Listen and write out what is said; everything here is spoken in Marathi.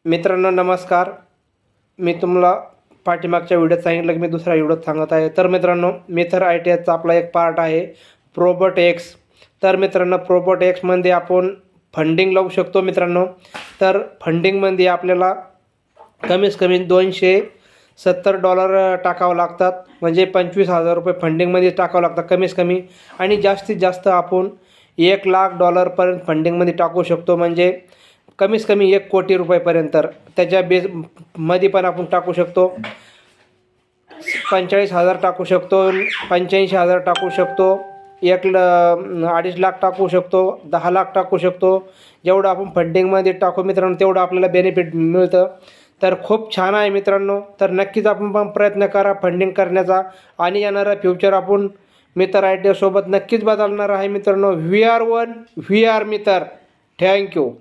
मित्रांनो नमस्कार. मी तुम्हाला पाठीमागच्या व्हिडिओत सांगितलं की मी दुसरा व्हिडिओत सांगत आहे. तर मित्रांनो मिथर आय टी आयचा आपला एक पार्ट आहे प्रोबोट एक्स. तर मित्रांनो प्रोबोट एक्समध्ये आपण फंडिंग लावू शकतो मित्रांनो. तर फंडिंगमध्ये आपल्याला कमीत कमी $270 टाकावं लागतात, म्हणजे ₹25,000 फंडिंगमध्ये टाकावं लागतात कमीत कमी. आणि जास्तीत जास्त आपण $1,00,000 फंडिंगमध्ये टाकू शकतो, म्हणजे कमीत कमी ₹1,00,00,000 त्याच्या मध्ये पण आपण टाकू शकतो. 45,000 टाकू शकतो, 85,000 टाकू शकतो, 2.5 लाख टाकू शकतो, 10 लाख टाकू शकतो. जेवढं आपण फंडिंगमध्ये टाकू मित्रांनो तेवढं आपल्याला बेनिफिट मिळतं. तर खूप छान आहे मित्रांनो. तर नक्कीच आपण पण प्रयत्न करा फंडिंग करण्याचा, आणि येणारा फ्युचर आपण मिथर आय टी सोबत नक्कीच बदलणार आहे मित्रांनो. VR1 VR मिथर. थँक्यू.